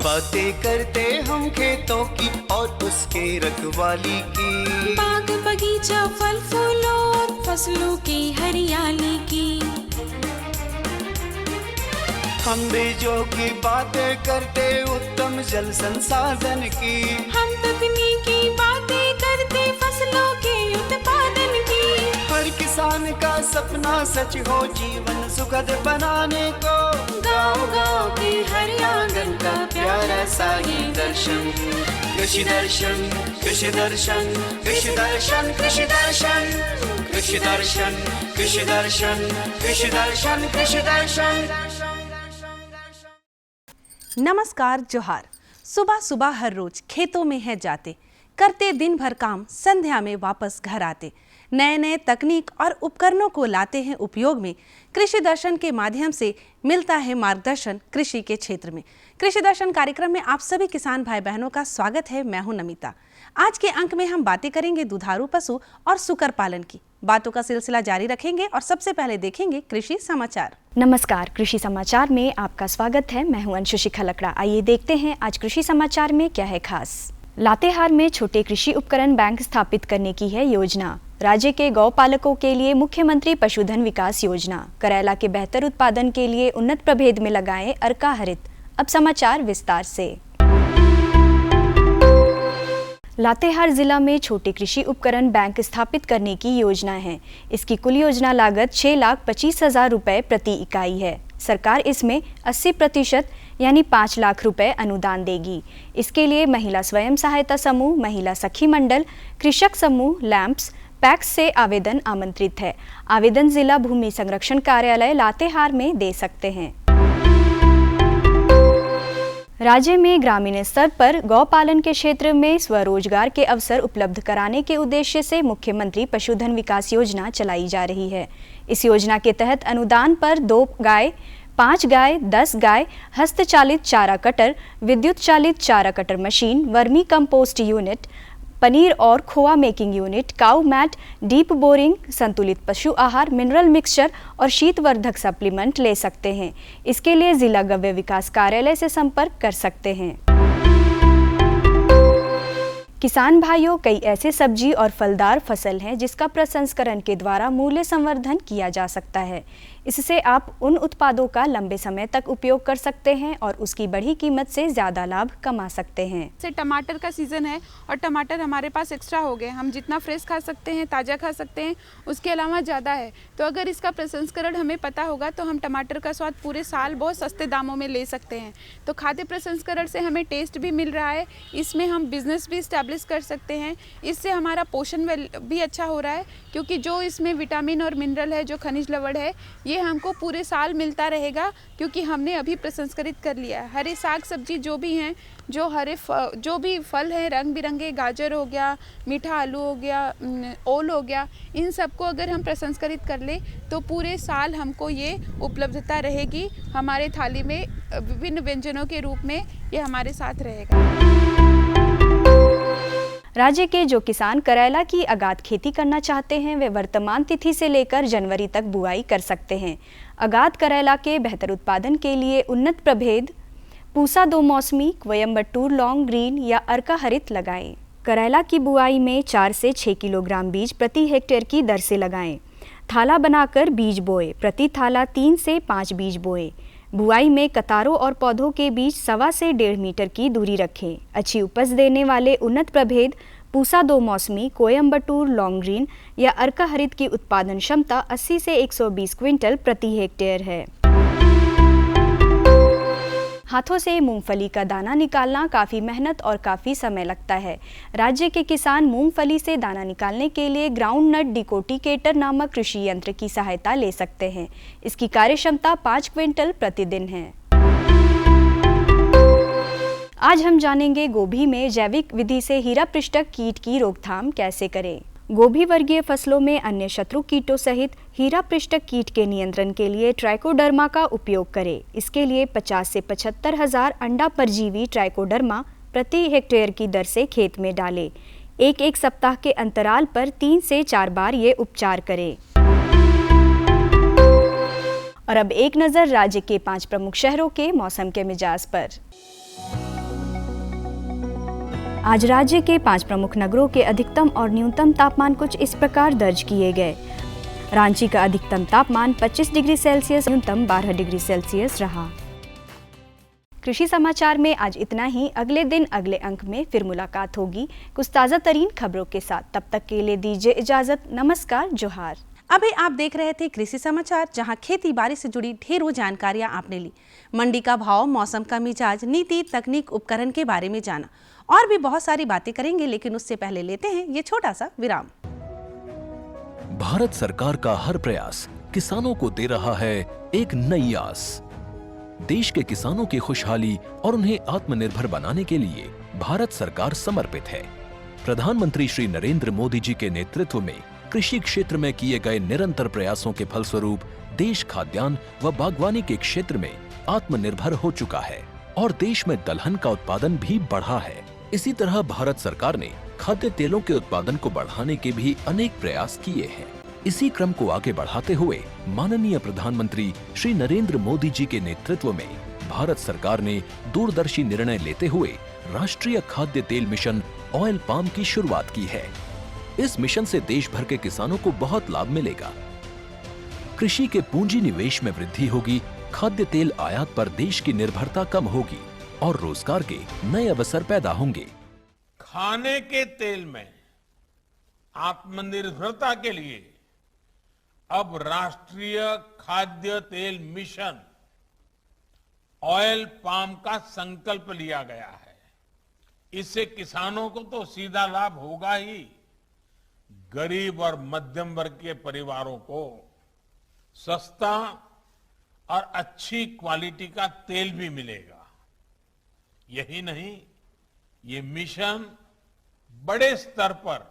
बातें करते हम खेतों की और उसके रखवाली की, बाग बगीचा फल फूलों और फसलों की हरियाली की। हम बीजों की बातें करते उत्तम जल संसाधन की, हम तकनीकी बातें करते फसलों के उत्पादन की। हर किसान का सपना सच हो जीवन सुखद बनाने को, गाँव-गाँव के हर आंगन का प्यारा सा ये दर्शन। कृषि दर्शन, कृषि दर्शन, कृषि दर्शन, कृषि दर्शन, कृषि दर्शन, कृषि दर्शन, कृषि दर्शन, कृषि दर्शन। नमस्कार, जोहार। सुबह सुबह हर रोज खेतों में है जाते, करते दिन भर काम, संध्या में वापस घर आते, नए नए तकनीक और उपकरणों को लाते हैं उपयोग में। कृषि दर्शन के माध्यम से मिलता है मार्गदर्शन कृषि के क्षेत्र में। कृषि दर्शन कार्यक्रम में आप सभी किसान भाई बहनों का स्वागत है। मैं हूं नमिता। आज के अंक में हम बातें करेंगे दुधारू पशु और सुकर पालन की। बातों का सिलसिला जारी रखेंगे और सबसे पहले देखेंगे कृषि समाचार। नमस्कार, कृषि समाचार में आपका स्वागत है। मैं हूं अंशु शिखा लकड़ा। आइए देखते हैं आज कृषि समाचार में क्या है खास। लातेहार में छोटे कृषि उपकरण बैंक स्थापित करने की है योजना। राज्य के गौ पालकों के लिए मुख्यमंत्री पशुधन विकास योजना। करेला के बेहतर उत्पादन के लिए उन्नत प्रभेद में लगाएं अर्का हरित। अब समाचार विस्तार से। लातेहार जिला में छोटे कृषि उपकरण बैंक स्थापित करने की योजना है। इसकी कुल योजना लागत 6,25,000 रुपये प्रति इकाई है। सरकार इसमें 80% यानी 5 लाख रुपए अनुदान देगी। इसके लिए महिला स्वयं सहायता समूह, महिला सखी मंडल, कृषक समूह, लैंप्स, पैक्स से आवेदन आमंत्रित है। आवेदन जिला भूमि संरक्षण कार्यालय लातेहार में दे सकते हैं। राज्य में ग्रामीण स्तर पर गौ पालन के क्षेत्र में स्वरोजगार के अवसर उपलब्ध कराने के उद्देश्य से मुख्यमंत्री पशुधन विकास योजना चलाई जा रही है। इस योजना के तहत अनुदान पर 2 गाय, 5 गाय, 10 गाय, हस्तचालित चारा कटर, विद्युत चालित चारा cutter machine, vermi compost unit, paneer और खोआ मेकिंग यूनिट, काऊ मैट, डीप बोरिंग, संतुलित पशु आहार, मिनरल मिक्सचर और शीतवर्धक सप्लीमेंट ले सकते हैं। इसके लिए जिला गव्य विकास कार्यालय से संपर्क कर सकते हैं। किसान भाइयों, कई ऐसे सब्जी और फलदार फसल हैं जिसका प्रसंस्करण के द्वारा मूल्य संवर्धन किया जा सकता है। इससे आप उन उत्पादों का लंबे समय तक उपयोग कर सकते हैं और उसकी बढ़ी कीमत से ज़्यादा लाभ कमा सकते हैं। जैसे टमाटर का सीज़न है और टमाटर हमारे पास एक्स्ट्रा हो गए, हम जितना फ्रेश खा सकते हैं, ताज़ा खा सकते हैं, उसके अलावा ज़्यादा है। तो अगर इसका प्रसंस्करण हमें पता होगा तो हम टमाटर का स्वाद पूरे साल बहुत सस्ते दामों में ले सकते हैं। तो खाद्य प्रसंस्करण से हमें टेस्ट भी मिल रहा है, इसमें हम बिजनेस भी इस्टेब्लिश कर सकते हैं। इससे हमारा पोषण भी अच्छा हो रहा है, क्योंकि जो इसमें विटामिन और मिनरल है, जो खनिज लवण है, ये हमको पूरे साल मिलता रहेगा, क्योंकि हमने अभी प्रसंस्करित कर लिया है। हरे साग सब्जी जो भी हैं, जो भी फल हैं, रंग बिरंगे, गाजर हो गया, मीठा आलू हो गया, ओल हो गया, इन सबको अगर हम प्रसंस्करित कर ले तो पूरे साल हमको ये उपलब्धता रहेगी। हमारे थाली में विभिन्न व्यंजनों के रूप में ये हमारे साथ रहेगा। राज्य के जो किसान करेला की अगाध खेती करना चाहते हैं, वे वर्तमान तिथि से लेकर जनवरी तक बुआई कर सकते हैं। अगाध करेला के बेहतर उत्पादन के लिए उन्नत प्रभेद पूसा 2 मौसमी, कोयम्बटूर लॉन्ग ग्रीन या अर्का हरित लगाएं। करेला की बुआई में 4 से 6 किलोग्राम बीज प्रति हेक्टेयर की दर से लगाएं। थाला बनाकर बीज बोए, प्रति थाला 3 से 5 बीज बोए। बुआई में कतारों और पौधों के बीच 1.25 से 1.5 मीटर की दूरी रखें। अच्छी उपज देने वाले उन्नत प्रभेद पूसा 2 मौसमी, कोयम्बटूर लॉन्ग ग्रीन या अर्का हरित की उत्पादन क्षमता 80 से 120 क्विंटल प्रति हेक्टेयर है। हाथों से मूंगफली का दाना निकालना काफ़ी मेहनत और काफ़ी समय लगता है। राज्य के किसान मूंगफली से दाना निकालने के लिए ग्राउंड नट डिकोटिकेटर नामक कृषि यंत्र की सहायता ले सकते हैं। इसकी कार्यक्षमता 5 क्विंटल प्रतिदिन है। आज हम जानेंगे गोभी में जैविक विधि से हीरा पृष्ठक कीट की रोकथाम कैसे करें। गोभी वर्गीय फसलों में अन्य शत्रु कीटों सहित हीरा पृष्ठक कीट के नियंत्रण के लिए ट्राइकोडर्मा का उपयोग करें। इसके लिए 50 से 75 हज़ार अंडा परजीवी ट्राइकोडर्मा प्रति हेक्टेयर की दर से खेत में डालें। एक सप्ताह के अंतराल पर 3 से 4 बार ये उपचार करें। और अब एक नज़र राज्य के 5 प्रमुख शहरों के मौसम के मिजाज पर। आज राज्य के 5 प्रमुख नगरों के अधिकतम और न्यूनतम तापमान कुछ इस प्रकार दर्ज किए गए। रांची का अधिकतम तापमान 25 डिग्री सेल्सियस, न्यूनतम 12 डिग्री सेल्सियस रहा। कृषि समाचार में आज इतना ही। अगले दिन अगले अंक में फिर मुलाकात होगी कुछ ताज़ा तरीन खबरों के साथ। तब तक के लिए दीजिए इजाजत। नमस्कार, जोहार। अभी आप देख रहे थे कृषि समाचार, जहां खेती बाड़ी से जुड़ी ढेरों जानकारियां आपने ली। मंडी का भाव, मौसम का मिजाज, नीति, तकनीक, उपकरण के बारे में जाना और भी बहुत सारी बातें करेंगे, लेकिन उससे पहले लेते हैं ये छोटा सा विराम। भारत सरकार का हर प्रयास किसानों को दे रहा है एक नई आस। देश के किसानों की खुशहाली और उन्हें आत्मनिर्भर बनाने के लिए भारत सरकार समर्पित है। प्रधानमंत्री श्री नरेंद्र मोदी जी के नेतृत्व में कृषि क्षेत्र में किए गए निरंतर प्रयासों के फलस्वरूप देश खाद्यान्न व बागवानी के क्षेत्र में आत्मनिर्भर हो चुका है और देश में दलहन का उत्पादन भी बढ़ा है। इसी तरह भारत सरकार ने खाद्य तेलों के उत्पादन को बढ़ाने के भी अनेक प्रयास किए हैं। इसी क्रम को आगे बढ़ाते हुए माननीय प्रधानमंत्री श्री नरेंद्र मोदी जी के नेतृत्व में भारत सरकार ने दूरदर्शी निर्णय लेते हुए राष्ट्रीय खाद्य तेल मिशन ऑयल पाम की शुरुआत की है। इस मिशन से देश भर के किसानों को बहुत लाभ मिलेगा। कृषि के पूंजी निवेश में वृद्धि होगी, खाद्य तेल आयात पर देश की निर्भरता कम होगी और रोजगार के नए अवसर पैदा होंगे। खाने के तेल में आत्मनिर्भरता के लिए अब राष्ट्रीय खाद्य तेल मिशन ऑयल पाम का संकल्प लिया गया है। इससे किसानों को तो सीधा लाभ होगा ही, गरीब और मध्यम वर्ग के परिवारों को सस्ता और अच्छी क्वालिटी का तेल भी मिलेगा। यही नहीं, ये मिशन बड़े स्तर पर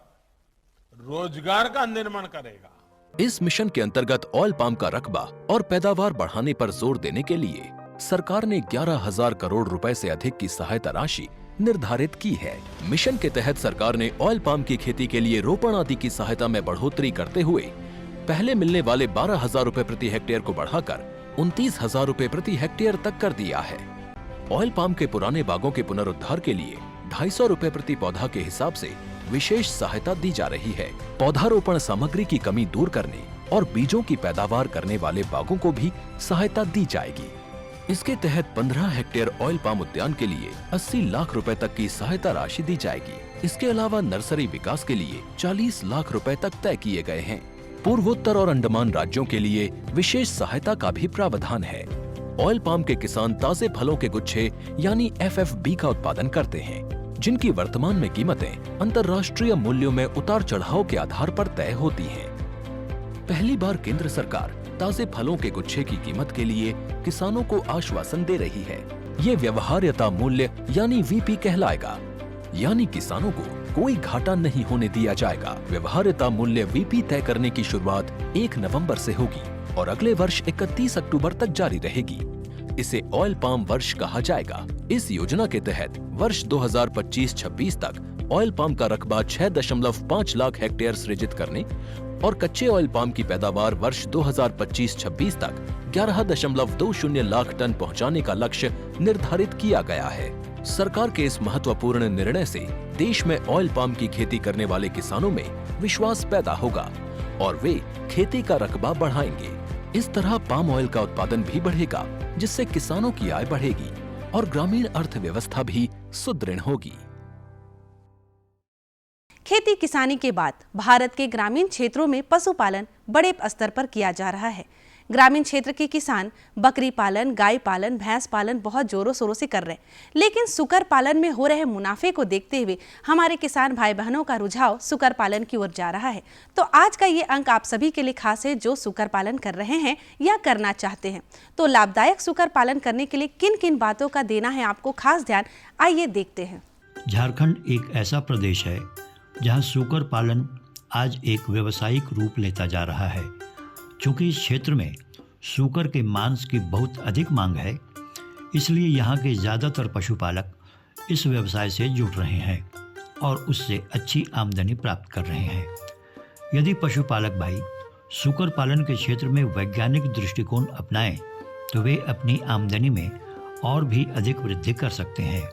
रोजगार का निर्माण करेगा। इस मिशन के अंतर्गत ऑयल पाम का रकबा और पैदावार बढ़ाने पर जोर देने के लिए सरकार ने 11,000 करोड़ रुपए से अधिक की सहायता राशि निर्धारित की है। मिशन के तहत सरकार ने ऑयल पाम की खेती के लिए रोपण आदि की सहायता में बढ़ोतरी करते हुए पहले मिलने वाले 12,000 रुपए प्रति हेक्टेयर को बढ़ाकर 29,000 रुपए प्रति हेक्टेयर तक कर दिया है। ऑयल पाम के पुराने बागों के पुनरुद्धार के लिए 250 रुपए प्रति पौधा के हिसाब से विशेष सहायता दी जा रही है। पौधारोपण सामग्री की कमी दूर करने और बीजों की पैदावार करने वाले बागों को भी सहायता दी जाएगी। इसके तहत 15 हेक्टेयर ऑयल पाम उद्यान के लिए 80 लाख रुपए तक की सहायता राशि दी जाएगी। इसके अलावा नर्सरी विकास के लिए 40 लाख रुपए तक तय किए गए हैं। पूर्वोत्तर और अंडमान राज्यों के लिए विशेष सहायता का भी प्रावधान है। ऑयल पाम के किसान ताजे फलों के गुच्छे यानी FFB का उत्पादन करते हैं, जिनकी वर्तमान में कीमतें अंतर्राष्ट्रीय मूल्यों में उतार चढ़ाव के आधार पर तय होती हैं। पहली बार केंद्र सरकार ताजे फलों के गुच्छे की कीमत के लिए किसानों को आश्वासन दे रही है। ये व्यवहार्यता मूल्य यानी VP कहलाएगा, यानी किसानों को कोई घाटा नहीं होने दिया जाएगा। व्यवहार्यता मूल्य VP तय करने की शुरुआत 1 नवंबर से होगी और अगले वर्ष 31 अक्टूबर तक जारी रहेगी। इसे ऑयल पाम वर्ष कहा जाएगा। इस योजना के तहत वर्ष 2025-26 तक ऑयल पाम का रकबा 6.5 लाख हेक्टेयर सृजित करने और कच्चे ऑयल पाम की पैदावार वर्ष 2025-26 तक 11.20 लाख टन पहुंचाने का लक्ष्य निर्धारित किया गया है। सरकार के इस महत्वपूर्ण निर्णय से देश में ऑयल पाम की खेती करने वाले किसानों में विश्वास पैदा होगा और वे खेती का रकबा बढ़ाएंगे। इस तरह पाम ऑयल का उत्पादन भी बढ़ेगा, जिससे किसानों की आय बढ़ेगी और ग्रामीण अर्थव्यवस्था भी सुदृढ़ होगी। खेती किसानी के बाद भारत के ग्रामीण क्षेत्रों में पशुपालन बड़े स्तर पर किया जा रहा है। ग्रामीण क्षेत्र के किसान बकरी पालन, गाय पालन, भैंस पालन बहुत जोरों शोरों से कर रहे हैं, लेकिन सुकर पालन में हो रहे मुनाफे को देखते हुए हमारे किसान भाई बहनों का रुझाव सुकर पालन की ओर जा रहा है। तो आज का ये अंक आप सभी के लिए खास है जो सुकर पालन कर रहे हैं या करना चाहते हैं। तो लाभदायक सुकर पालन करने के लिए किन किन बातों का देना है आपको खास ध्यान, आइए देखते हैं। झारखंड एक ऐसा प्रदेश है जहां सूकर पालन आज एक व्यावसायिक रूप लेता जा रहा है। चूँकि इस क्षेत्र में सूकर के मांस की बहुत अधिक मांग है, इसलिए यहाँ के ज़्यादातर पशुपालक इस व्यवसाय से जुड़ रहे हैं और उससे अच्छी आमदनी प्राप्त कर रहे हैं। यदि पशुपालक भाई सूकर पालन के क्षेत्र में वैज्ञानिक दृष्टिकोण अपनाएं तो वे अपनी आमदनी में और भी अधिक वृद्धि कर सकते हैं।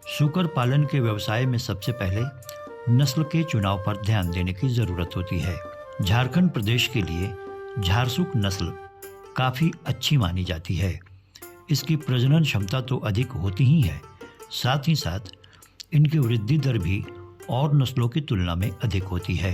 सूकर पालन के व्यवसाय में सबसे पहले नस्ल के चुनाव पर ध्यान देने की ज़रूरत होती है। झारखंड प्रदेश के लिए झारसुक नस्ल काफ़ी अच्छी मानी जाती है। इसकी प्रजनन क्षमता तो अधिक होती ही है, साथ ही साथ इनकी वृद्धि दर भी और नस्लों की तुलना में अधिक होती है।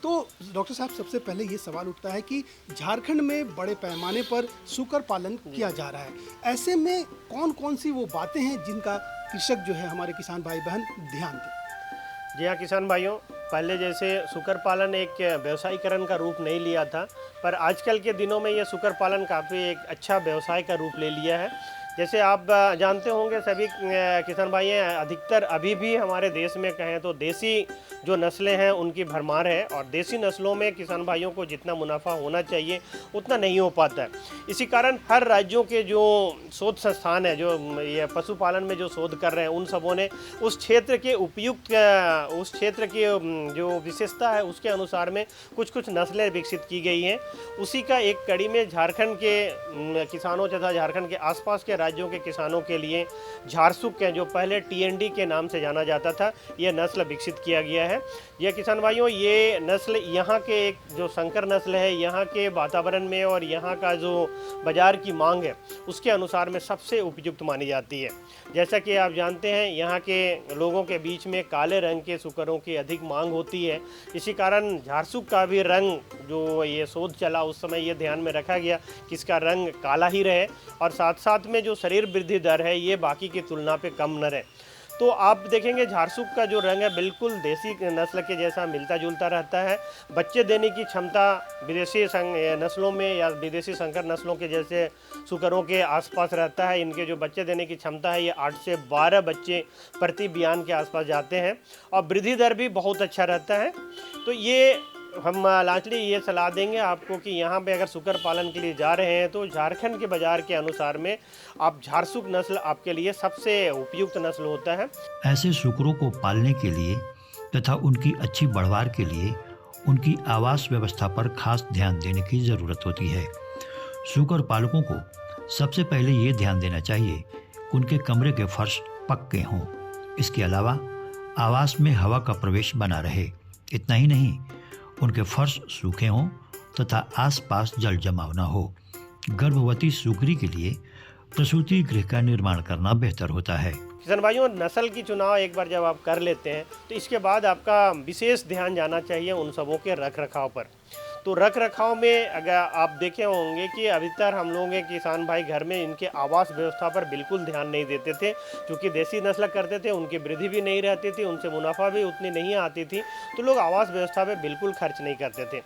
तो डॉक्टर साहब, सबसे पहले ये सवाल उठता है कि झारखंड में बड़े पैमाने पर सूकर पालन किया जा रहा है, ऐसे में कौन कौन सी वो बातें हैं जिनका कृषक जो है, हमारे किसान भाई बहन ध्यान दें? जी हाँ किसान भाइयों, पहले जैसे सूकर पालन एक व्यवसायीकरण का रूप नहीं लिया था, पर आजकल के दिनों में ये सूकर पालन काफ़ी एक अच्छा व्यवसाय का रूप ले लिया है। जैसे आप जानते होंगे सभी किसान भाई, अधिकतर अभी भी हमारे देश में कहें तो देसी जो नस्लें हैं उनकी भरमार है, और देसी नस्लों में किसान भाइयों को जितना मुनाफा होना चाहिए उतना नहीं हो पाता है। इसी कारण हर राज्यों के जो शोध संस्थान है, जो ये पशुपालन में जो शोध कर रहे हैं, उन सबों ने उस क्षेत्र के उपयुक्त, उस क्षेत्र की जो विशेषता है उसके अनुसार में कुछ नस्लें विकसित की गई हैं। उसी का एक कड़ी में झारखंड के किसानों तथा झारखंड के आसपास के राज्यों के किसानों के लिए झारसुक के, जो पहले TND के नाम से जाना जाता था, ये नस्ल विकसित किया गया है। ये किसान भाइयों, ये नस्ल यहाँ के एक जो संकर नस्ल है, यहाँ के वातावरण में और यहाँ का जो बाजार की मांग है उसके अनुसार में सबसे उपयुक्त मानी जाती है। जैसा कि आप जानते हैं, यहाँ के लोगों के बीच में काले रंग के सुकरों की अधिक मांग होती है। इसी कारण झारसुक का भी रंग, जो ये शोध चला उस समय ये ध्यान में रखा गया कि इसका रंग काला ही रहे, और साथ साथ में जो शरीर वृद्धि दर है ये बाकी की तुलना पे कम न रहे। तो आप देखेंगे झारसुक का जो रंग है बिल्कुल देसी नस्ल के जैसा मिलता जुलता रहता है। बच्चे देने की क्षमता विदेशी नस्लों में या विदेशी संकर नस्लों के जैसे सुकरों के आसपास रहता है। इनके जो बच्चे देने की क्षमता है ये 8 से 12 बच्चे प्रति बयान के आसपास जाते हैं, और वृद्धि दर भी बहुत अच्छा रहता है। तो ये हम लास्टली ये सलाह देंगे आपको कि यहाँ पे अगर सुकर पालन के लिए जा रहे हैं तो झारखंड के बाज़ार के अनुसार में आप झारसुक नस्ल आपके लिए सबसे उपयुक्त नस्ल होता है। ऐसे सुकरों को पालने के लिए तथा उनकी अच्छी बढ़वार के लिए उनकी आवास व्यवस्था पर खास ध्यान देने की ज़रूरत होती है। सुकर पालकों को सबसे पहले ये ध्यान देना चाहिए कि उनके कमरे के फर्श पक्के हों। इसके अलावा आवास में हवा का प्रवेश बना रहे। इतना ही नहीं, उनके फर्श सूखे हों तथा आसपास जल जमाव न हो। गर्भवती सुकरी के लिए प्रसूति गृह का निर्माण करना बेहतर होता है। किसान भाइयों, नस्ल की चुनाव एक बार जब आप कर लेते हैं तो इसके बाद आपका विशेष ध्यान जाना चाहिए उन सबों के रख रखाव पर। तो रख रखाव में अगर आप देखे होंगे कि अधिकतर हम लोग किसान भाई घर में इनके आवास व्यवस्था पर बिल्कुल ध्यान नहीं देते थे, क्योंकि देसी नस्ल करते थे, उनकी वृद्धि भी नहीं रहती थी, उनसे मुनाफा भी उतनी नहीं आती थी, तो लोग आवास व्यवस्था पे बिल्कुल खर्च नहीं करते थे।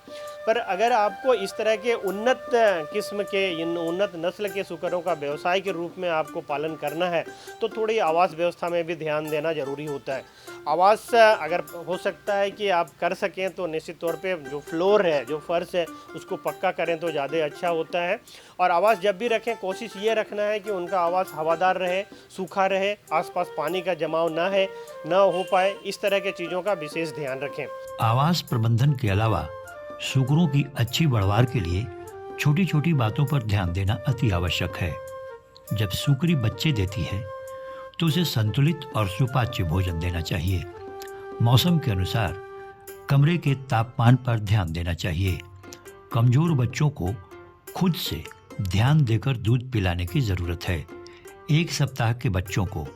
पर अगर आपको इस तरह के उन्नत किस्म के, इन उन्नत नस्ल के सुकरों का व्यवसाय के रूप में आपको पालन करना है तो थोड़ी आवास व्यवस्था में भी ध्यान देना जरूरी होता है। आवास अगर हो सकता है कि आप कर सकें तो निश्चित तौर पे जो फ्लोर है, जो फर्श है, उसको पक्का करें तो ज़्यादा अच्छा होता है। और आवास जब भी रखें कोशिश ये रखना है कि उनका आवास हवादार रहे, सूखा रहे, आसपास पानी का जमाव न हो पाए। इस तरह के चीज़ों का विशेष ध्यान रखें। आवास प्रबंधन के अलावा सुकरों की अच्छी बढ़वार के लिए छोटी छोटी बातों पर ध्यान देना अति आवश्यक है। जब सुकरी बच्चे देती है तो उसे संतुलित और सुपाच्य भोजन देना चाहिए। मौसम के अनुसार कमरे के तापमान पर ध्यान देना चाहिए। कमजोर बच्चों को खुद से ध्यान देकर दूध पिलाने की ज़रूरत है। 1 सप्ताह के बच्चों को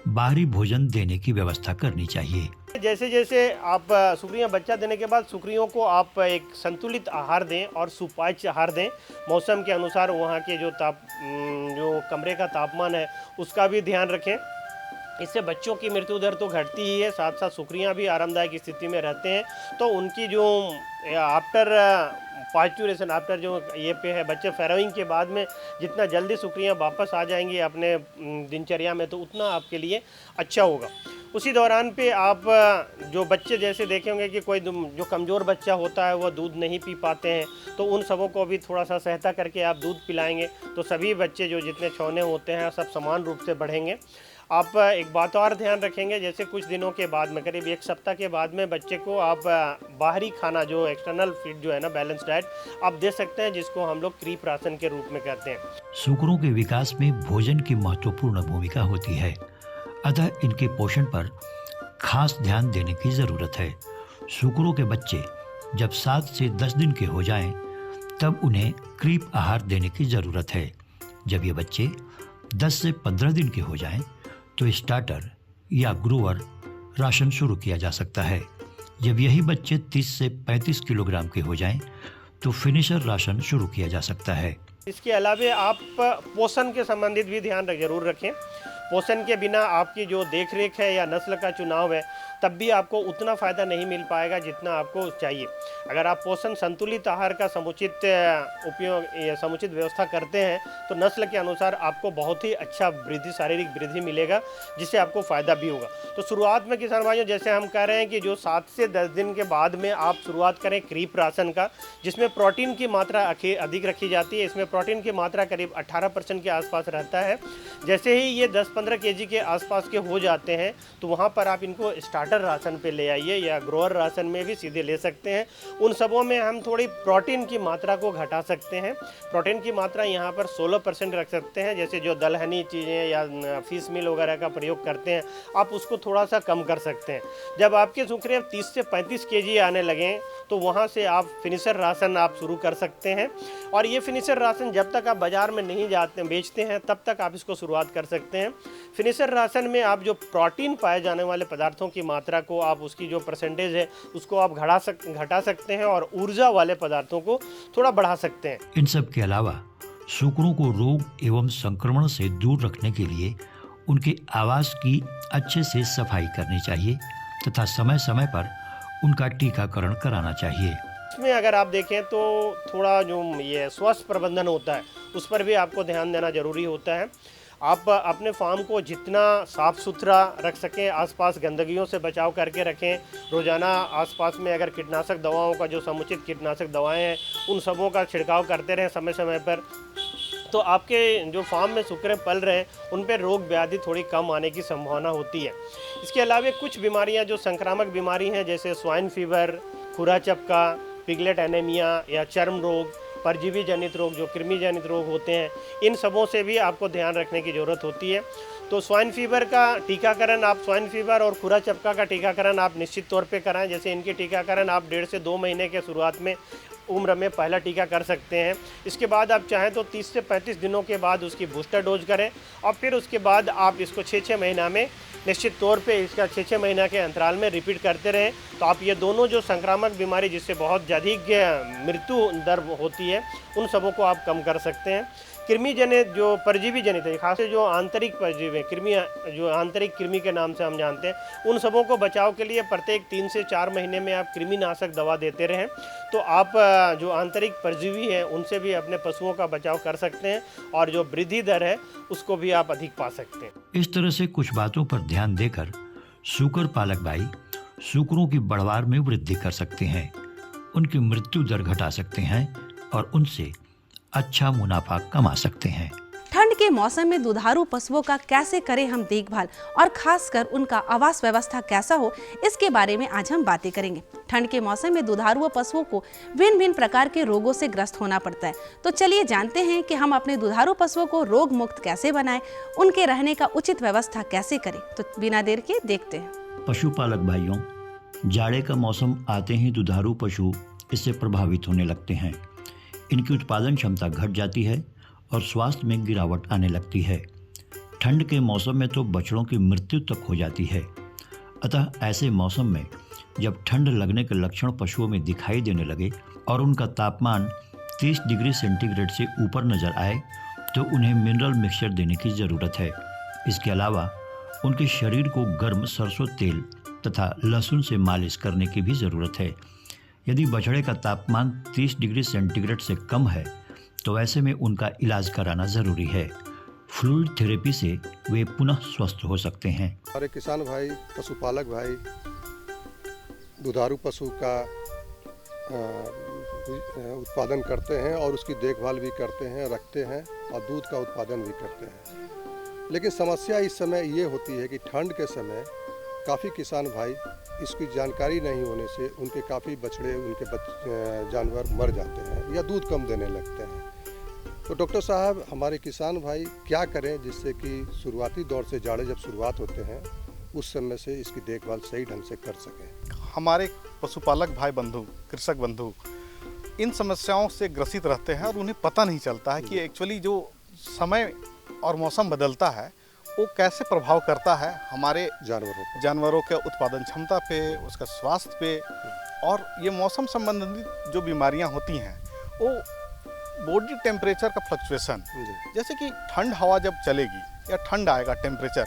बाहरी भोजन देने की व्यवस्था करनी चाहिए। जैसे जैसे आप सुकरियाँ बच्चा देने के बाद सुकरियों को आप एक संतुलित आहार दें और सुपाच्य आहार दें। मौसम के अनुसार वहाँ के जो कमरे का तापमान है उसका भी ध्यान रखें। इससे बच्चों की मृत्यु दर तो घटती ही है, साथ साथ सुकरियाँ भी आरामदायक स्थिति में रहते हैं। तो उनकी जो आफ्टर पास्चुरेशन, आफ्टर जो ये पे है बच्चे फैरोइंग के बाद में जितना जल्दी सुकरियाँ वापस आ जाएंगी अपने दिनचर्या में तो उतना आपके लिए अच्छा होगा। उसी दौरान पे आप जो बच्चे जैसे देखे होंगे कि कोई जो कमज़ोर बच्चा होता है वह दूध नहीं पी पाते हैं, तो उन सबों को भी थोड़ा सा सहायता करके आप दूध पिलाएंगे तो सभी बच्चे जो जितने छौने होते हैं सब समान रूप से बढ़ेंगे। आप एक बात और ध्यान रखेंगे, जैसे कुछ दिनों के बाद में करीब 1 सप्ताह के बाद में बच्चे को आप बाहरी खाना जो एक्सटर्नल फीड जो है ना, बैलेंस डाइट आप दे सकते हैं, जिसको हम लोग क्रीप राशन के रूप में कहते हैं। सुकरों के विकास में भोजन की महत्वपूर्ण भूमिका होती है। अतः इनके पोषण पर खास ध्यान देने की ज़रूरत है। सूकरों के बच्चे जब 7 से 10 दिन के हो जाएं, तब उन्हें क्रीप आहार देने की ज़रूरत है। जब ये बच्चे 10 से 15 दिन के हो जाएं, तो स्टार्टर या ग्रोवर राशन शुरू किया जा सकता है। जब यही बच्चे 30 से 35 किलोग्राम के हो जाएं, तो फिनिशर राशन शुरू किया जा सकता है। इसके अलावा आप पोषण के संबंधित भी ध्यान जरूर रखें। पोषण के बिना आपकी जो देखरेख है या नस्ल का चुनाव है, तब भी आपको उतना फ़ायदा नहीं मिल पाएगा जितना आपको चाहिए। अगर आप पोषण संतुलित आहार का समुचित उपयोग या समुचित व्यवस्था करते हैं, तो नस्ल के अनुसार आपको बहुत ही अच्छा शारीरिक वृद्धि मिलेगा, जिससे आपको फ़ायदा भी होगा। तो शुरुआत में किसान भाइयों, जैसे हम कह रहे हैं कि जो 7 से 10 दिन के बाद में आप शुरुआत करें क्रीप राशन का, जिसमें प्रोटीन की मात्रा अधिक रखी जाती है। इसमें प्रोटीन की मात्रा करीब 18% के आसपास रहता है। जैसे ही ये 10-15 kg के आसपास के हो जाते हैं, तो वहाँ पर आप इनको स्टार्टर राशन पे ले आइए या ग्रोअर राशन में भी सीधे ले सकते हैं। उन सबों में हम थोड़ी प्रोटीन की मात्रा को घटा सकते हैं। प्रोटीन की मात्रा यहाँ पर 16% रख सकते हैं। जैसे जो दलहनी चीज़ें या फिश मील वगैरह का प्रयोग करते हैं, आप उसको थोड़ा सा कम कर सकते हैं। जब आपके सूकरे 30 से 35 kg आने लगें, तो वहाँ से आप फिनिशर राशन आप शुरू कर सकते हैं। और ये फिनिशर राशन जब तक आप बाज़ार में नहीं जाते बेचते हैं, तब तक आप इसको शुरुआत कर सकते हैं। फिनिशर राशन में आप जो प्रोटीन पाए जाने वाले पदार्थों की मात्रा को, आप उसकी जो परसेंटेज है उसको आप घटा सकते हैं और ऊर्जा वाले पदार्थों को थोड़ा बढ़ा सकते हैं। इन सब के अलावा सूकरों को रोग एवं संक्रमण से दूर रखने के लिए उनके आवास की अच्छे से सफाई करनी चाहिए तथा समय समय पर उनका टीकाकरण कराना चाहिए। इसमें अगर आप देखें तो थोड़ा जो ये स्वास्थ्य प्रबंधन होता है, उस पर भी आपको ध्यान देना जरूरी होता है। आप अपने फार्म को जितना साफ़ सुथरा रख सकें, आसपास गंदगियों से बचाव करके रखें। रोज़ाना आसपास में अगर कीटनाशक दवाओं का जो समुचित कीटनाशक दवाएं हैं, उन सबों का छिड़काव करते रहें समय समय पर। तो आपके जो फार्म में सूकरे पल रहे हैं, उन पर रोग व्याधि थोड़ी कम आने की संभावना होती है। इसके अलावा कुछ बीमारियाँ जो संक्रामक बीमारी हैं, जैसे स्वाइन फीवर, खुरा चपका, पिगलेट एनीमिया या चर्म रोग, परजीवी जनित रोग जो कृमि जनित रोग होते हैं, इन सबों से भी आपको ध्यान रखने की ज़रूरत होती है। तो स्वाइन फीवर का टीकाकरण आप स्वाइन फीवर और खुरा चपका का टीकाकरण आप निश्चित तौर पे कराएं। जैसे इनके टीकाकरण आप 1.5 से 2 महीने के शुरुआत में उम्र में पहला टीका कर सकते हैं। इसके बाद आप चाहें तो 30 से 35 दिनों के बाद उसकी बूस्टर डोज करें और फिर उसके बाद आप इसको 6-6 महीना में निश्चित तौर पे इसका 6-6 महीना के अंतराल में रिपीट करते रहें। तो आप ये दोनों जो संक्रामक बीमारी जिससे बहुत अधिक मृत्यु दर होती है, उन सबों को आप कम कर सकते हैं। कृमि जनित जो परजीवी जनित है, खास जो आंतरिक परजीवी कृमि, जो आंतरिक कृमि के नाम से हम जानते हैं, उन सबों को बचाव के लिए प्रत्येक 3 से 4 महीने में आप कृमिनाशक दवा देते रहें। तो आप जो आंतरिक परजीवी है उनसे भी अपने पशुओं का बचाव कर सकते हैं और जो वृद्धि दर है उसको भी आप अधिक पा सकते हैं। इस तरह से कुछ बातों पर ध्यान देकर सूकर पालक भाई सूकरों की बढ़वार में वृद्धि कर सकते हैं, उनकी मृत्यु दर घटा सकते हैं और उनसे अच्छा मुनाफा कमा सकते हैं। ठंड के मौसम में दुधारू पशुओं का कैसे करें हम देखभाल और खासकर उनका आवास व्यवस्था कैसा हो, इसके बारे में आज हम बातें करेंगे। ठंड के मौसम में दुधारू पशुओं को भिन्न भिन्न प्रकार के रोगों से ग्रस्त होना पड़ता है। तो चलिए जानते हैं कि हम अपने दुधारू पशुओं को रोग मुक्त कैसे बनाएं, उनके रहने का उचित व्यवस्था कैसे करें। तो बिना देर के देखते हैं। पशुपालक भाइयों, जाड़े का मौसम आते ही दुधारू पशु इससे प्रभावित होने लगते हैं। इनकी उत्पादन क्षमता घट जाती है और स्वास्थ्य में गिरावट आने लगती है। ठंड के मौसम में तो बछड़ों की मृत्यु तक हो जाती है। अतः ऐसे मौसम में जब ठंड लगने के लक्षण पशुओं में दिखाई देने लगे और उनका तापमान 30 डिग्री सेंटीग्रेड से ऊपर नजर आए, तो उन्हें मिनरल मिक्सचर देने की ज़रूरत है। इसके अलावा उनके शरीर को गर्म सरसों तेल तथा लहसुन से मालिश करने की भी ज़रूरत है। यदि बछड़े का तापमान 30 डिग्री सेंटीग्रेड से कम है, तो ऐसे में उनका इलाज कराना ज़रूरी है। फ्लूइड थेरेपी से वे पुनः स्वस्थ हो सकते हैं। हमारे किसान भाई, पशुपालक भाई दुधारू पशु का उत्पादन करते हैं और उसकी देखभाल भी करते हैं, रखते हैं और दूध का उत्पादन भी करते हैं। लेकिन समस्या इस समय ये होती है कि ठंड के समय काफ़ी किसान भाई इसकी जानकारी नहीं होने से उनके काफ़ी बछड़े, उनके जानवर मर जाते हैं या दूध कम देने लगते हैं। तो डॉक्टर साहब, हमारे किसान भाई क्या करें जिससे कि शुरुआती दौर से जाड़े जब शुरुआत होते हैं उस समय से इसकी देखभाल सही ढंग से कर सकें? हमारे पशुपालक भाई बंधु, कृषक बंधु इन समस्याओं से ग्रसित रहते हैं और उन्हें पता नहीं चलता है कि एक्चुअली जो समय और मौसम बदलता है वो कैसे प्रभाव करता है हमारे जानवरों के उत्पादन क्षमता पे, उसका स्वास्थ्य पे। और ये मौसम संबंधित जो बीमारियां होती हैं वो बॉडी टेम्परेचर का फ्लक्चुएशन, जैसे कि ठंड हवा जब चलेगी या ठंड आएगा टेम्परेचर,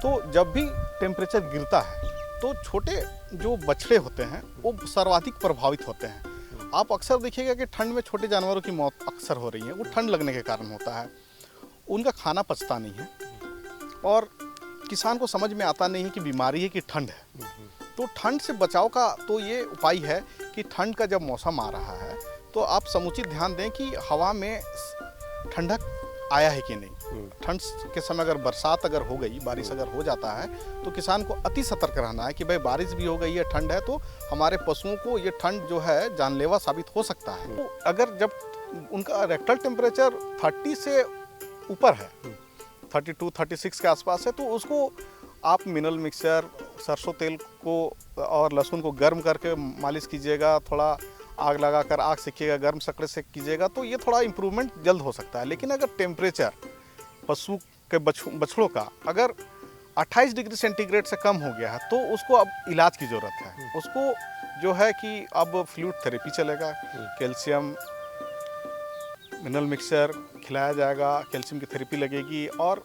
तो जब भी टेम्परेचर गिरता है तो छोटे जो बछड़े होते हैं वो सर्वाधिक प्रभावित होते हैं। आप अक्सर देखिएगा कि ठंड में छोटे जानवरों की मौत अक्सर हो रही है, वो ठंड लगने के कारण होता है। उनका खाना पचता नहीं है और किसान को समझ में आता नहीं है कि बीमारी है कि ठंड है। तो ठंड से बचाव का तो ये उपाय है कि ठंड का जब मौसम आ रहा है तो आप समुचित ध्यान दें कि हवा में ठंडक आया है कि नहीं। ठंड के समय अगर बरसात अगर हो गई, बारिश अगर हो जाता है तो किसान को अति सतर्क रहना है कि भाई बारिश भी हो गई है, ठंड है, तो हमारे पशुओं को ये ठंड जो है जानलेवा साबित हो सकता है। तो अगर जब उनका रेक्टल टेम्परेचर 30 से ऊपर है, 32-36 के आसपास है, तो उसको आप मिनरल मिक्सचर, सरसों तेल को और लहसुन को गर्म करके मालिश कीजिएगा, थोड़ा आग लगाकर आग सेकिएगा, गर्म शक्कर से कीजिएगा, तो ये थोड़ा इम्प्रूवमेंट जल्द हो सकता है। लेकिन अगर टेम्परेचर पशु के बछड़ों का अगर 28 डिग्री सेंटीग्रेड से कम हो गया है तो उसको अब इलाज की ज़रूरत है। उसको जो है कि अब फ्लूइड थेरेपी चलेगा, कैल्शियम मिनरल मिक्सचर खिलाया जाएगा, कैल्शियम की थेरेपी लगेगी और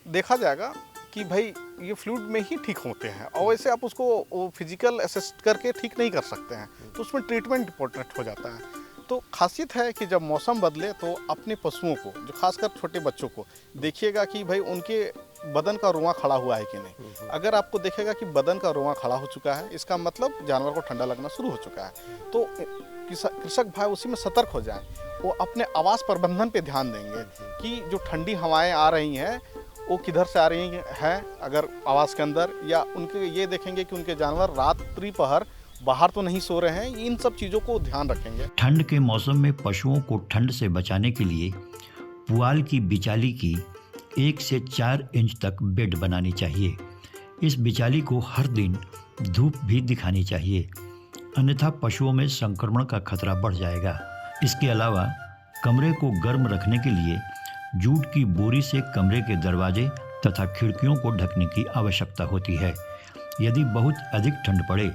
देखा जाएगा कि भाई ये फ्लूइड में ही ठीक होते हैं। और वैसे आप उसको फिजिकल असिस्ट करके ठीक नहीं कर सकते हैं, तो उसमें ट्रीटमेंट इंपॉर्टेंट हो जाता है। तो खासियत है कि जब मौसम बदले तो अपने पशुओं को, जो खासकर छोटे बच्चों को, देखिएगा कि भाई उनके बदन का रोआं खड़ा हुआ है कि नहीं। अगर आपको देखेगा कि बदन का रोआं खड़ा हो चुका है, इसका मतलब जानवर को ठंडा लगना शुरू हो चुका है। तो कृषक भाई उसी में सतर्क हो जाएं, वो अपने आवास प्रबंधन पे ध्यान देंगे कि जो ठंडी हवाएं आ रही हैं वो किधर से आ रही हैं, अगर आवास के अंदर, या उनके ये देखेंगे कि उनके जानवर रात्रि पहर बाहर तो नहीं सो रहे हैं। इन सब चीज़ों को ध्यान रखेंगे। ठंड के मौसम में पशुओं को ठंड से बचाने के लिए पुआल की बिचाली की 1 से 4 इंच तक बेड बनानी चाहिए। इस बिचाली को हर दिन धूप भी दिखानी चाहिए, अन्यथा पशुओं में संक्रमण का खतरा बढ़ जाएगा। इसके अलावा कमरे को गर्म रखने के लिए जूट की बोरी से कमरे के दरवाजे तथा खिड़कियों को ढकने की आवश्यकता होती है। यदि बहुत अधिक ठंड पड़े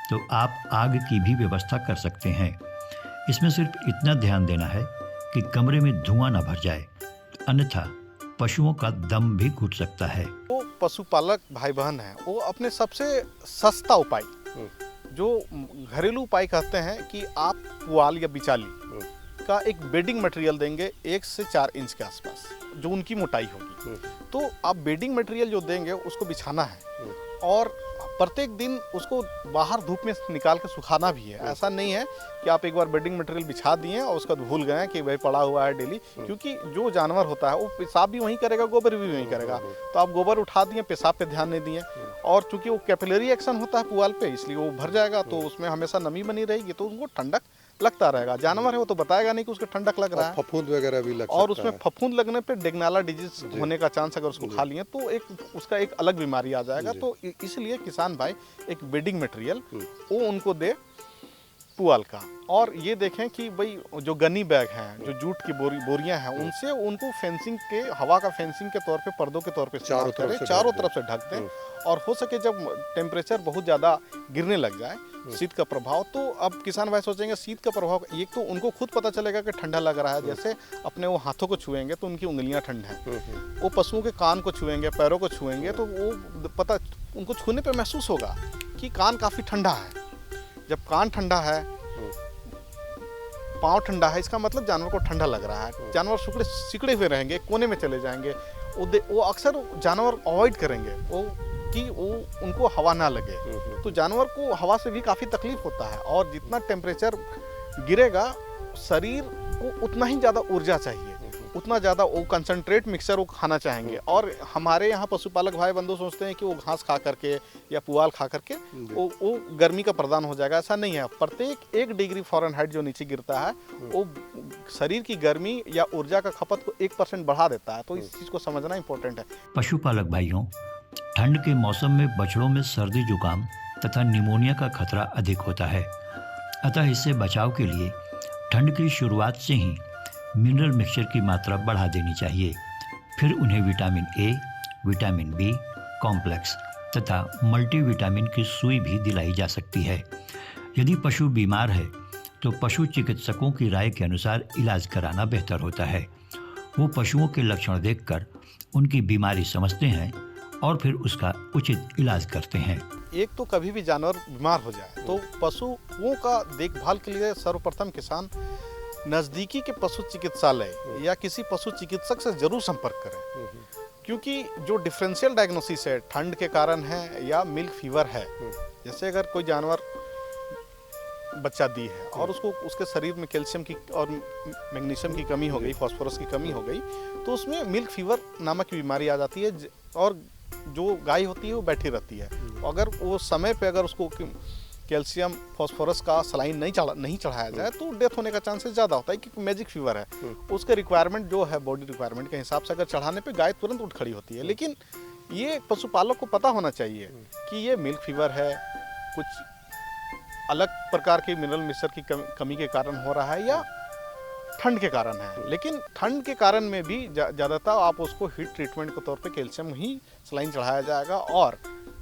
तो आप आग की भी व्यवस्था कर सकते हैं। इसमें सिर्फ इतना ध्यान देना है कि कमरे में धुआं न भर जाए, अन्यथा पशुओं का दम भी घुट सकता है। वो पशुपालक भाई बहन हैं, वो अपने सबसे सस्ता उपाय, जो घरेलू उपाय कहते हैं कि आप पुआल या बिचाली का एक बेडिंग मटेरियल देंगे 1 से 4 इंच के आसपास, जो उनकी मोटाई होगी। तो आप बेडिंग मटेरियल जो देंगे उसको बिछाना है और प्रत्येक दिन उसको बाहर धूप में निकाल के सुखाना भी है। ऐसा नहीं है कि आप एक बार बेडिंग मटेरियल बिछा दिए और उसका भूल गए कि भाई पड़ा हुआ है डेली, क्योंकि जो जानवर होता है वो पेशाब भी वहीं करेगा, गोबर भी वहीं करेगा। तो आप गोबर उठा दिए, पेशाब पे ध्यान नहीं दिए, और चूंकि वो कैपिलरी एक्शन होता है पुआल पे, इसलिए वो भर जाएगा, तो उसमें हमेशा नमी बनी रहेगी, तो उनको ठंडक लगता रहेगा। जानवर है वो तो बताएगा नहीं कि उसको ठंडक लग रहा है, फफूंद वगैरह भी लग सकता है, और उसमें फफूंद लगने पे डेगनाला डिजीज होने का चांस, अगर उसको खा लिए तो उसका एक अलग बीमारी आ जाएगा। तो इसलिए किसान भाई एक बेडिंग मटेरियल वो उनको दे पुआल का। और ये देखें कि भाई जो गनी बैग हैं, जो जूट की बोरियां हैं, उनसे उनको फेंसिंग के, हवा का फेंसिंग के तौर पे, पर्दों के तौर पे चारों तरफ से ढक दें। और हो सके जब टेम्परेचर बहुत ज़्यादा गिरने लग जाए, शीत का प्रभाव, तो अब किसान भाई सोचेंगे शीत का प्रभाव, एक तो उनको खुद पता चलेगा कि ठंडा लग रहा है। जैसे अपने वो हाथों को छुएंगे तो उनकी उंगलियां ठंड हैं, वो पशुओं के कान को छुएंगे, पैरों को छुएंगे तो वो पता, उनको छूने पे महसूस होगा कि कान काफ़ी ठंडा है। जब कान ठंडा है, पाँव ठंडा है, इसका मतलब जानवर को ठंडा लग रहा है। जानवर सिकड़े हुए रहेंगे, कोने में चले जाएंगे, वो अक्सर जानवर अवॉइड करेंगे कि उनको हवा ना लगे। तो जानवर को हवा से भी काफ़ी तकलीफ होता है, और जितना टेम्परेचर गिरेगा शरीर को उतना ही ज़्यादा ऊर्जा चाहिए। उतना ज़्यादा वो कंसंट्रेट मिक्सचर वो खाना चाहेंगे। और हमारे यहाँ पशुपालक भाई बंधु सोचते हैं कि वो घास खा करके या पुआल खा करके वो गर्मी का प्रदान हो जाएगा। ऐसा नहीं है। प्रत्येक 1 डिग्री फ़ारेनहाइट जो नीचे गिरता है वो शरीर की गर्मी या ऊर्जा का खपत को 1% बढ़ा देता है। तो इस चीज़ को समझना इंपॉर्टेंट है। पशुपालक भाइयों, ठंड के मौसम में बछड़ों में सर्दी जुकाम तथा निमोनिया का खतरा अधिक होता है। अतः इससे बचाव के लिए ठंड की शुरुआत से ही मिनरल मिक्सचर की मात्रा बढ़ा देनी चाहिए। फिर उन्हें vitamin A, vitamin B complex तथा मल्टीविटामिन की सुई भी दिलाई जा सकती है। यदि पशु बीमार है तो पशु चिकित्सकों की राय के अनुसार इलाज कराना बेहतर होता है। वो पशुओं के लक्षण देखकर उनकी बीमारी समझते हैं और फिर उसका उचित इलाज करते हैं। एक तो कभी भी जानवर बीमार हो जाए तो पशुओं का देखभाल के लिए सर्वप्रथम किसान नज़दीकी के पशु चिकित्सालय या किसी पशु चिकित्सक से जरूर संपर्क करें, क्योंकि जो डिफरेंशियल डायग्नोसिस है, ठंड के कारण है या मिल्क फीवर है, जैसे अगर कोई जानवर बच्चा दी है और उसको उसके शरीर में कैल्शियम की और मैग्नीशियम की कमी हो गई, फास्फोरस की कमी हो गई, तो उसमें मिल्क फीवर नामक बीमारी आ जाती है और जो गाय होती है वो बैठी रहती है। अगर वो समय पे अगर उसको कैल्शियम फास्फोरस का सलाइन नहीं चढ़ाया जाए तो डेथ होने का चांसेस ज़्यादा होता है, क्योंकि मैजिक फीवर है। उसके रिक्वायरमेंट जो है बॉडी रिक्वायरमेंट के हिसाब से अगर चढ़ाने पे गाय तुरंत उठ खड़ी होती है। लेकिन ये पशुपालक को पता होना चाहिए कि ये मिल्क फीवर है, कुछ अलग प्रकार के मिनरल मिक्सचर की कमी के कारण हो रहा है या ठंड के कारण है। लेकिन ठंड के कारण में भी ज़्यादातर आप उसको हीट ट्रीटमेंट के तौर पे कैल्शियम ही सलाइन चढ़ाया जाएगा और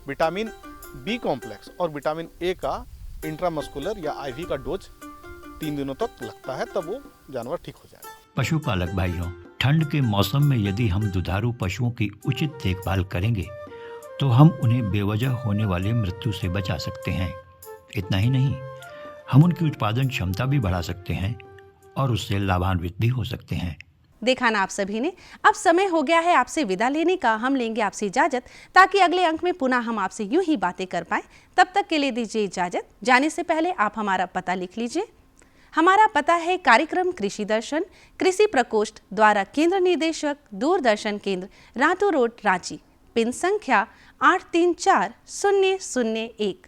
विटामिन बी कॉम्प्लेक्स और विटामिन ए का इंट्रामस्कुलर या आईवी का डोज 3 दिनों तक लगता है, तब वो जानवर ठीक हो जाएगा। पशुपालक भाइयों, ठंड के मौसम में यदि हम दुधारू पशुओं की उचित देखभाल करेंगे तो हम उन्हें बेवजह होने वाली मृत्यु से बचा सकते हैं। इतना ही नहीं, हम उनकी उत्पादन क्षमता भी बढ़ा सकते हैं और उससे लाभान्वित भी हो सकते हैं। देखा ना आप सभी ने। अब समय हो गया है आपसे विदा लेने का। हम लेंगे आपसे इजाजत ताकि अगले अंक में पुनः हम आपसे यूं ही बातें कर पाएं। तब तक के लिए दीजिए इजाजत। जाने से पहले आप हमारा पता लिख लीजिए। हमारा पता है कार्यक्रम कृषि दर्शन, कृषि प्रकोष्ठ द्वारा केंद्र निदेशक, दूरदर्शन केंद्र, रातू रोड, रांची। पिन संख्या 834001।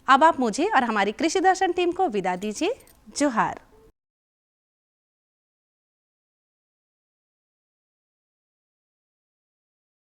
अब आप मुझे और हमारी कृषि दर्शन टीम को विदा दीजिए। जोहार।